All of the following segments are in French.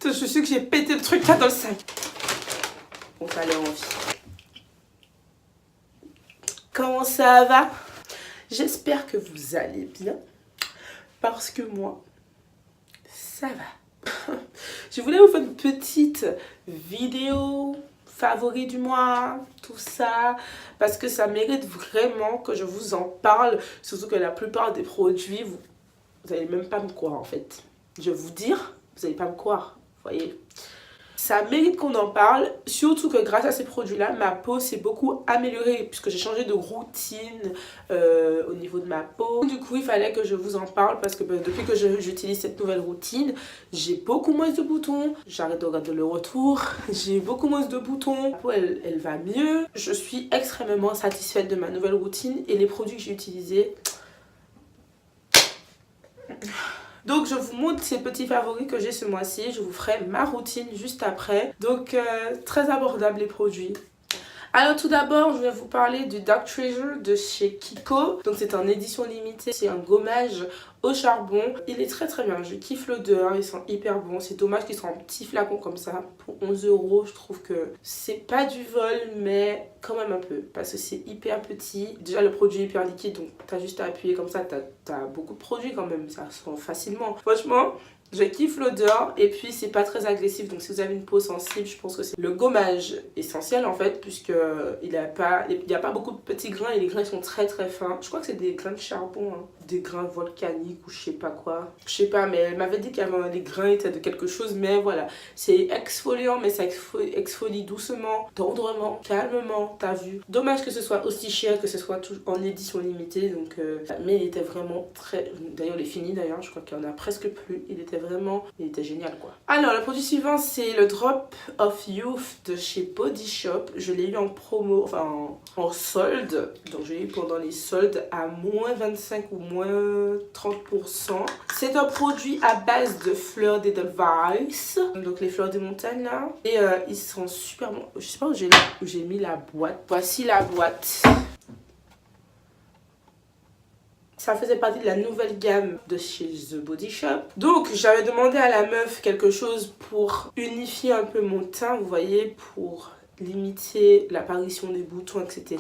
Je suis sûre que j'ai pété le truc là dans le sac. Bon, ça a l'air envie. Comment ça va? J'espère que vous allez bien. Parce que moi, ça va. Je voulais vous faire une petite vidéo favori du mois, tout ça, parce que ça mérite vraiment que je vous en parle. Surtout que la plupart des produits, vous n'allez même pas me croire en fait. Je vais vous dire, vous n'allez pas me croire, vous voyez. Ça mérite qu'on en parle, surtout que grâce à ces produits-là, ma peau s'est beaucoup améliorée puisque j'ai changé de routine au niveau de ma peau. Du coup, il fallait que je vous en parle parce que depuis que j'utilise cette nouvelle routine, j'ai beaucoup moins de boutons. J'arrête de regarder le retour. J'ai beaucoup moins de boutons. Ma peau, elle va mieux. Je suis extrêmement satisfaite de ma nouvelle routine et les produits que j'ai utilisés. Donc je vous montre ces petits favoris que j'ai ce mois-ci. Je vous ferai ma routine juste après. Donc très abordable les produits. Alors tout d'abord, je vais vous parler du Dark Treasure de chez Kiko. Donc c'est en édition limitée, c'est un gommage au charbon. Il est très bien, je kiffe l'odeur, ils sont hyper bons. C'est dommage qu'ils soient en petits flacons comme ça. Pour 11 €, je trouve que c'est pas du vol, mais quand même un peu. Parce que c'est hyper petit. Déjà le produit est hyper liquide, donc t'as juste à appuyer comme ça, t'as beaucoup de produits quand même. Ça se sent facilement. Franchement, je kiffe l'odeur et puis c'est pas très agressif, donc si vous avez une peau sensible, je pense que c'est le gommage essentiel en fait, puisque il n'y a pas beaucoup de petits grains et les grains sont très fins. Je crois que c'est des grains de charbon, hein. Des grains volcaniques ou je sais pas quoi. Je sais pas, mais elle m'avait dit que les grains étaient de quelque chose, mais voilà. C'est exfoliant, mais ça exfolie doucement, tendrement, calmement, t'as vu. Dommage que ce soit aussi cher, que ce soit en édition limitée, donc mais il était vraiment très... D'ailleurs, il est fini d'ailleurs, je crois qu'il y en a presque plus. Il était génial quoi. Alors le produit suivant c'est le Drop of Youth de chez Body Shop. Je l'ai eu en promo, enfin en solde. Donc j'ai eu pendant les soldes à moins 25 ou moins 30%. C'est un produit à base de fleurs d'Edelweiss. Donc les fleurs des montagnes là. Et ils sont super bons. Je sais pas où j'ai mis la boîte. Voici la boîte. Ça faisait partie de la nouvelle gamme de chez The Body Shop. Donc j'avais demandé à la meuf quelque chose pour unifier un peu mon teint, vous voyez, pour limiter l'apparition des boutons, etc.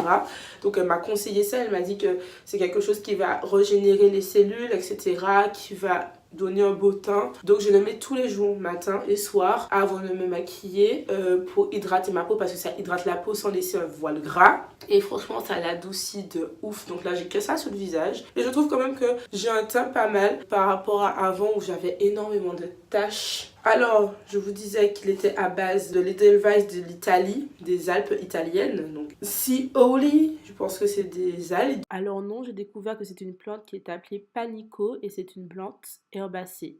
Donc elle m'a conseillé ça, elle m'a dit que c'est quelque chose qui va régénérer les cellules, etc. Qui va donner un beau teint. Donc je le mets tous les jours, matin et soir, avant de me maquiller pour hydrater ma peau parce que ça hydrate la peau sans laisser un voile gras. Et franchement ça l'adoucit de ouf. Donc là j'ai que ça sur le visage. Et je trouve quand même que j'ai un teint pas mal par rapport à avant où j'avais énormément de taches. Alors je vous disais qu'il était à base de l'Edelweiss de l'Italie, des Alpes italiennes. Donc Sea Holy, je pense que c'est des algues. Alors non, j'ai découvert que c'est une plante qui est appelée Panico et c'est une plante herbacée.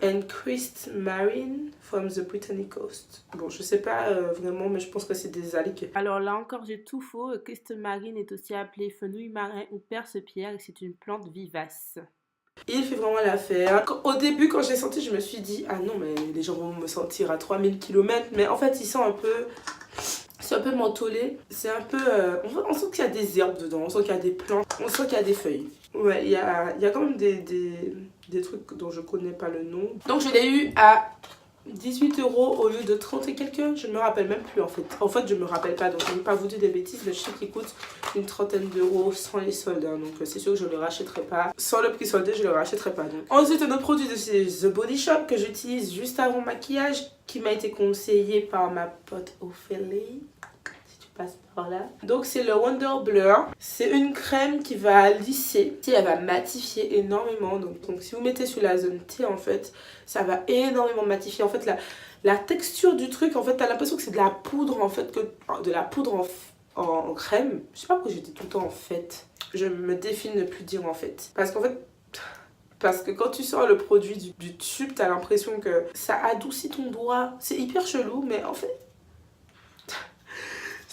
And Christ Marine from the Brittany Coast. Bon, je sais pas vraiment, mais je pense que c'est des algues. Alors là encore, j'ai tout faux. Christ Marine est aussi appelée fenouil marin ou perce-pierre et c'est une plante vivace. Il fait vraiment l'affaire. Au début, quand j'ai senti, je me suis dit, ah non, mais les gens vont me sentir à 3000 km. Mais en fait, ils sont un peu... C'est un peu mentholé. C'est un peu... on sent qu'il y a des herbes dedans, on sent qu'il y a des plantes, on sent qu'il y a des feuilles. Ouais, il y a quand même des trucs dont je connais pas le nom. Donc je l'ai eu à 18 € au lieu de 30 et quelques. Je ne me rappelle même plus en fait. En fait, je me rappelle pas, donc je ne vais pas vous dire des bêtises, mais je sais qu'il coûte une trentaine d'euros sans les soldes. Hein, donc c'est sûr que je ne le rachèterai pas. Sans le prix soldé, je ne le rachèterai pas. Donc. Ensuite, un autre produit de chez The Body Shop que j'utilise juste avant maquillage, qui m'a été conseillé par ma pote Ophélie. Passe par là. Donc c'est le Wonder Blur. C'est une crème qui va lisser. Elle va matifier énormément. Donc si vous mettez sur la zone T en fait, ça va énormément matifier. En fait la texture du truc, en fait t'as l'impression que c'est de la poudre en fait, de la poudre en crème. Je sais pas pourquoi j'étais tout le temps en fait. Je me défie de ne plus dire en fait. Parce que quand tu sors le produit du tube, t'as l'impression que ça adoucit ton doigt. C'est hyper chelou, mais en fait...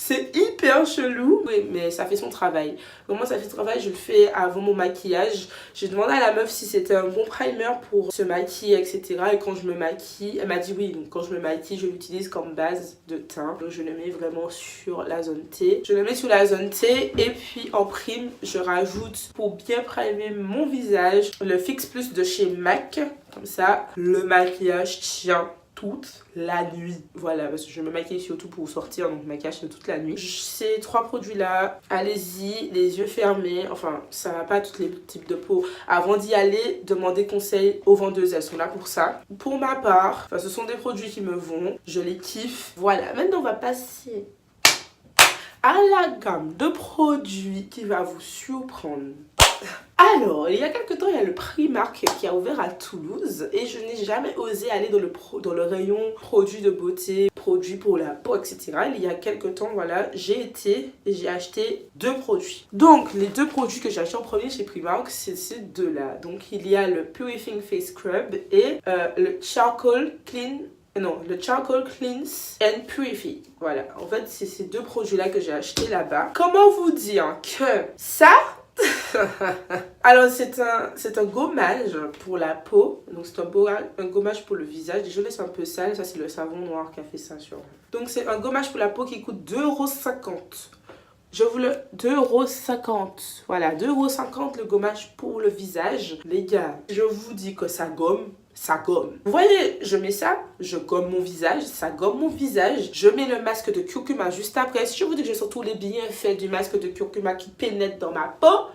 C'est hyper chelou, oui, mais ça fait son travail. Comment ça fait son travail? Je le fais avant mon maquillage. J'ai demandé à la meuf si c'était un bon primer pour se maquiller, etc. Et quand je me maquille, elle m'a dit oui. Donc quand je me maquille, je l'utilise comme base de teint. Donc je le mets vraiment sur la zone T. Je le mets sur la zone T et puis en prime, je rajoute pour bien primer mon visage le Fix Plus de chez MAC. Comme ça, le maquillage tient toute la nuit. Voilà, parce que je me maquille surtout pour sortir, donc maquillage c'est toute la nuit. Ces 3 produits-là, allez-y, les yeux fermés. Enfin, ça va pas à tous les types de peau. Avant d'y aller, demandez conseil aux vendeuses, elles sont là pour ça. Pour ma part, ce sont des produits qui me vont, je les kiffe. Voilà, maintenant on va passer à la gamme de produits qui va vous surprendre. Alors, il y a quelques temps, il y a le Primark qui a ouvert à Toulouse et je n'ai jamais osé aller dans le rayon produits de beauté, produits pour la peau, etc. Il y a quelques temps, voilà, j'ai été et j'ai acheté 2 produits. Donc, les 2 produits que j'ai achetés en premier chez Primark, c'est ces 2-là. Donc, il y a le Purifying Face Scrub et le Charcoal Cleanse and Purify. Voilà, en fait, c'est ces 2 produits-là que j'ai achetés là-bas. Comment vous dire que ça... Alors c'est un gommage pour la peau, donc c'est un gommage pour le visage. Déjà c'est un peu sale, ça c'est le savon noir qui a fait ça sur. Donc c'est un gommage pour la peau qui coûte 2,50 €. Je vous le... 2,50 €. Voilà, 2,50 € le gommage pour le visage. Les gars, je vous dis que ça gomme. Ça gomme. Vous voyez, je mets ça, je gomme mon visage, ça gomme mon visage. Je mets le masque de curcuma juste après. Si je vous dis que j'ai surtout les bienfaits du masque de curcuma qui pénètre dans ma peau,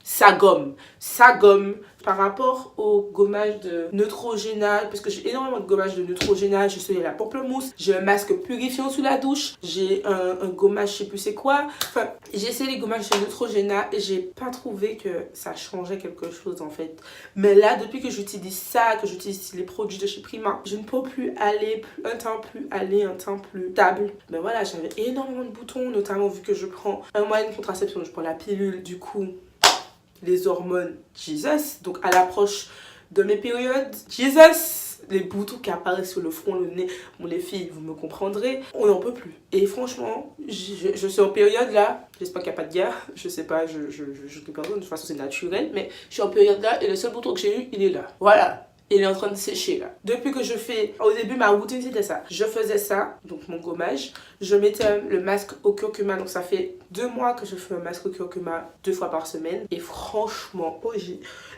ça gomme. Ça gomme. Par rapport au gommage de Neutrogena, parce que j'ai énormément de gommage de Neutrogena, j'ai celui à la pamplemousse, j'ai un masque purifiant sous la douche, j'ai un gommage je sais plus c'est quoi. Enfin, j'ai essayé les gommages de Neutrogena et j'ai pas trouvé que ça changeait quelque chose en fait. Mais là, depuis que j'utilise ça, que j'utilise les produits de chez Primark, je ne peux plus aller un teint plus stable. Mais voilà, j'avais énormément de boutons, notamment vu que je prends un moyen de contraception, je prends la pilule, du coup... les hormones, Jesus. Donc à l'approche de mes périodes, Jesus, les boutons qui apparaissent sur le front, le nez. Bon les filles, vous me comprendrez, on n'en peut plus. Et franchement, je suis en période là, j'espère qu'il n'y a pas de guerre, je sais pas, je de toute façon c'est naturel, mais je suis en période là et le seul bouton que j'ai eu, il est là. Voilà. Il est en train de sécher là. Depuis que je fais... Au début, ma routine, c'était ça. Je faisais ça, donc mon gommage. Je mettais le masque au curcuma. Donc ça fait 2 mois que je fais un masque au curcuma 2 fois par semaine. Et franchement, oh,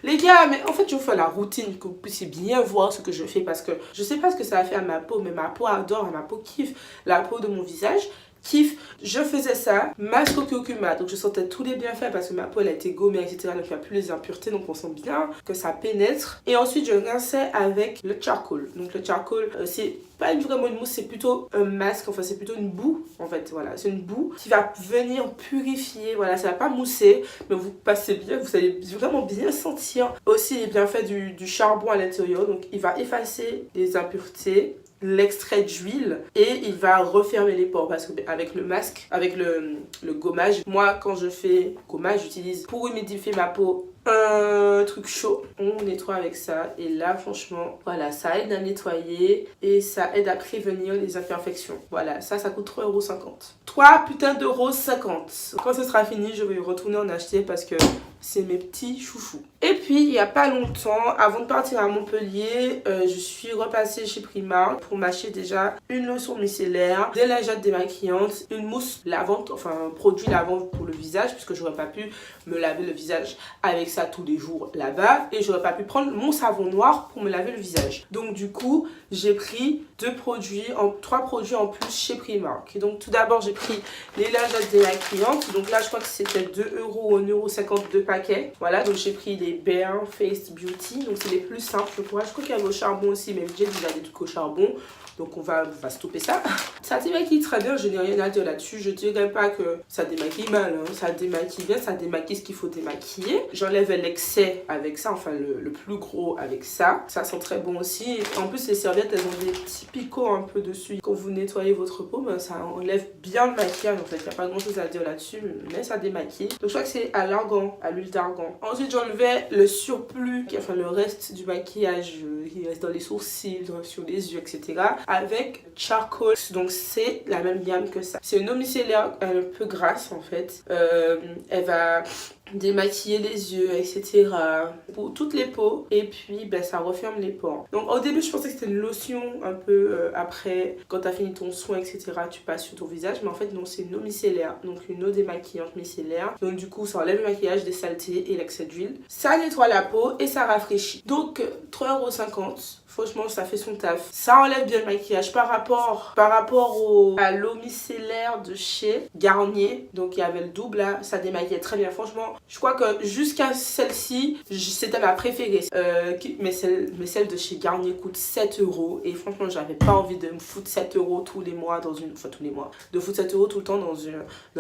les gars, mais en fait, je vous fais la routine, que vous puissiez bien voir ce que je fais. Parce que je sais pas ce que ça va faire à ma peau, mais ma peau adore, ma peau kiffe la peau de mon visage. Kiffe, je faisais ça, masque au curcuma, donc je sentais tous les bienfaits parce que ma peau elle a été gommée, etc. Donc il n'y a plus les impuretés, donc on sent bien que ça pénètre. Et ensuite je rinçais avec le charcoal. Donc le charcoal, c'est pas vraiment une mousse, c'est plutôt un masque, enfin c'est plutôt une boue en fait, voilà. C'est une boue qui va venir purifier, voilà, ça va pas mousser, mais vous passez bien, vous allez vraiment bien sentir aussi les bienfaits du charbon à l'intérieur. Donc il va effacer les impuretés, l'extrait d'huile et il va refermer les pores parce qu'avec le masque, avec le gommage, moi quand je fais gommage j'utilise pour humidifier ma peau un truc chaud, on nettoie avec ça et là franchement voilà, ça aide à nettoyer et ça aide à prévenir les imperfections. Voilà, ça coûte 3,50 €. 3 putains €50. Quand ce sera fini je vais retourner en acheter parce que c'est mes petits chouchous. Et puis il n'y a pas longtemps, avant de partir à Montpellier, je suis repassée chez Primark pour m'acheter déjà une lotion micellaire, des lingettes démaquillantes, une mousse lavante, enfin un produit lavant pour le visage puisque j'aurais pas pu me laver le visage avec ça tous les jours là-bas et j'aurais pas pu prendre mon savon noir pour me laver le visage. Donc du coup, j'ai pris 3 produits en plus chez Primark. Et donc tout d'abord, j'ai pris les lingettes démaquillantes. Donc là, je crois que c'était 2 € ou 1,50 €2 paquets. Voilà, donc j'ai pris les Bare Face Beauty. Donc c'est les plus simples, je crois. Je crois qu'il y a au charbon aussi, mais j'ai déjà des trucs au charbon. Donc on va stopper ça. Ça démaquille très bien, je n'ai rien à dire là-dessus. Je dirais pas que ça démaquille mal, hein. Ça démaquille bien, ça démaquille ce qu'il faut démaquiller. J'enlève l'excès avec ça, enfin le plus gros avec ça. Ça sent très bon aussi. En plus les serviettes, elles ont des petits picots un peu dessus. Quand vous nettoyez votre peau, ben, ça enlève bien le maquillage en fait. Il n'y a pas grand chose à dire là-dessus, mais ça démaquille. Donc je crois que c'est à l'argan, à l'huile d'argan. Ensuite j'enlevais le surplus, enfin le reste du maquillage qui reste dans les sourcils, sur les yeux, etc. avec Charcoal. Donc c'est la même gamme que ça. C'est une eau micellaire un peu grasse en fait. Elle va démaquiller les yeux, etc. pour toutes les peaux et puis ben, ça referme les pores. Donc au début je pensais que c'était une lotion un peu après quand tu as fini ton soin, etc. tu passes sur ton visage, mais en fait non, c'est une eau micellaire, donc une eau démaquillante micellaire. Donc du coup ça enlève le maquillage, des saletés et l'excès d'huile, ça nettoie la peau et ça rafraîchit. Donc 3,50 €, Franchement, ça fait son taf. Ça enlève bien le maquillage par rapport à l'eau micellaire de chez Garnier. Donc, il y avait le double là. Ça démaquillait très bien. Franchement, je crois que jusqu'à celle-ci, c'était ma préférée. Mais celle de chez Garnier coûte 7 €. Et franchement, j'avais pas envie de me foutre 7 € tous les mois dans une... Enfin, tous les mois. De foutre 7 € tout le temps dans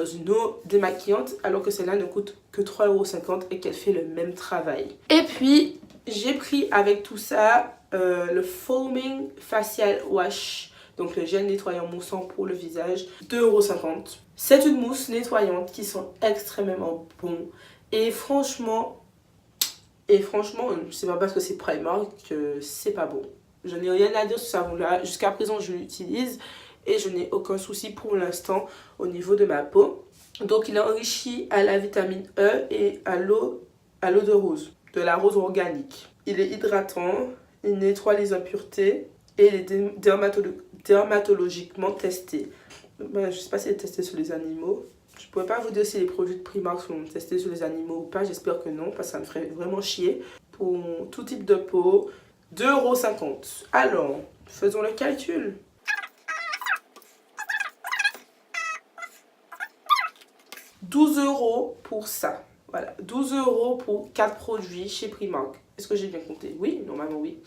une eau démaquillante. Alors que celle-là ne coûte que 3,50 € et qu'elle fait le même travail. Et puis, j'ai pris avec tout ça... le Foaming Facial Wash, donc le gel nettoyant moussant pour le visage, 2,50 €. C'est une mousse nettoyante qui sent extrêmement bon. Et franchement, c'est pas parce que c'est Primark que c'est pas bon. Je n'ai rien à dire sur ce savon-là. Jusqu'à présent, je l'utilise et je n'ai aucun souci pour l'instant au niveau de ma peau. Donc, il est enrichi à la vitamine E et à l'eau de rose, de la rose organique. Il est hydratant. Il nettoie les impuretés et il est dermatologiquement testé. Ben, je ne sais pas si il est testé sur les animaux. Je ne pourrais pas vous dire si les produits de Primark sont testés sur les animaux ou pas. J'espère que non, parce que ça me ferait vraiment chier. Pour tout type de peau, 2,50 €. Alors, faisons le calcul. 12 € pour ça. Voilà, 12 € pour 4 produits chez Primark. Est-ce que j'ai bien compté? Oui, normalement oui.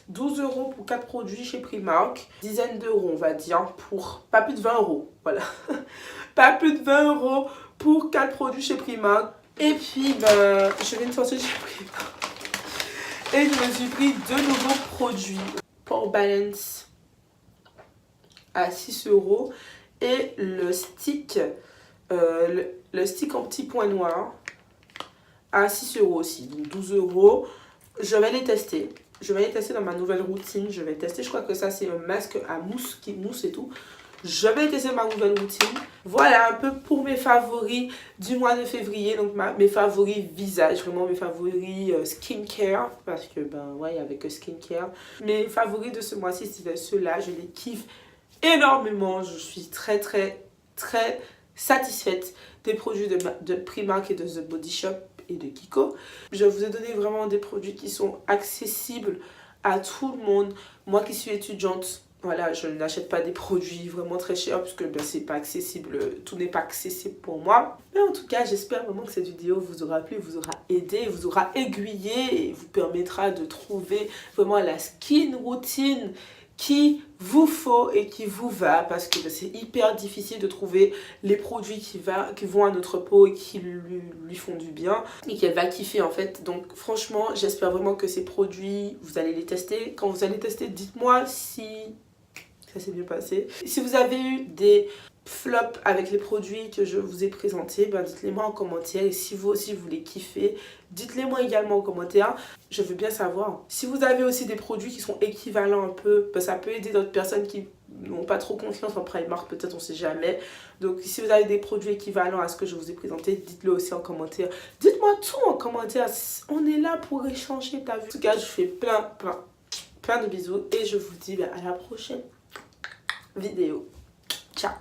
12 € pour 4 produits chez Primark. Dizaine d'euros, on va dire, pour pas plus de 20 €. Voilà. Pas plus de 20 € pour 4 produits chez Primark. Et puis, ben, je viens de sortir chez Primark. Et je me suis pris 2 nouveaux produits. Pore Balance à 6 €. Et le stick, le stick en petit point noir à 6 € aussi. Donc 12 €. Je vais les tester. Je vais les tester dans ma nouvelle routine. Je vais tester, je crois que ça c'est un masque à mousse qui mousse et tout. Je vais tester ma nouvelle routine. Voilà un peu pour mes favoris du mois de février. Donc mes favoris visage, vraiment mes favoris skincare. Parce que ben ouais, il n'y avait que skincare. Mes favoris de ce mois-ci, c'est ceux-là. Je les kiffe énormément. Je suis très satisfaite des produits de Primark et de The Body Shop et de Kiko. Je vous ai donné vraiment des produits qui sont accessibles à tout le monde. Moi qui suis étudiante, voilà, je n'achète pas des produits vraiment très chers parce que ben, c'est pas accessible, tout n'est pas accessible pour moi. Mais en tout cas, j'espère vraiment que cette vidéo vous aura plu, vous aura aidé, vous aura aiguillé et vous permettra de trouver vraiment la skin routine qui vous faut et qui vous va, parce que c'est hyper difficile de trouver les produits qui vont à notre peau et qui lui font du bien et qu'elle va kiffer en fait. Donc franchement, j'espère vraiment que ces produits, vous allez les tester. Quand vous allez tester, dites-moi si ça s'est bien passé. Si vous avez eu des flops avec les produits que je vous ai présentés, ben dites-les moi en commentaire. Et si vous aussi vous les kiffez, dites-les moi également en commentaire. Je veux bien savoir. Si vous avez aussi des produits qui sont équivalents un peu, ben ça peut aider d'autres personnes qui n'ont pas trop confiance en Primark, peut-être, on sait jamais. Donc si vous avez des produits équivalents à ce que je vous ai présenté, dites-le aussi en commentaire. Dites-moi tout en commentaire. On est là pour échanger, t'as vu. En tout cas, je vous fais plein de bisous et je vous dis ben, à la prochaine vidéo. Ciao.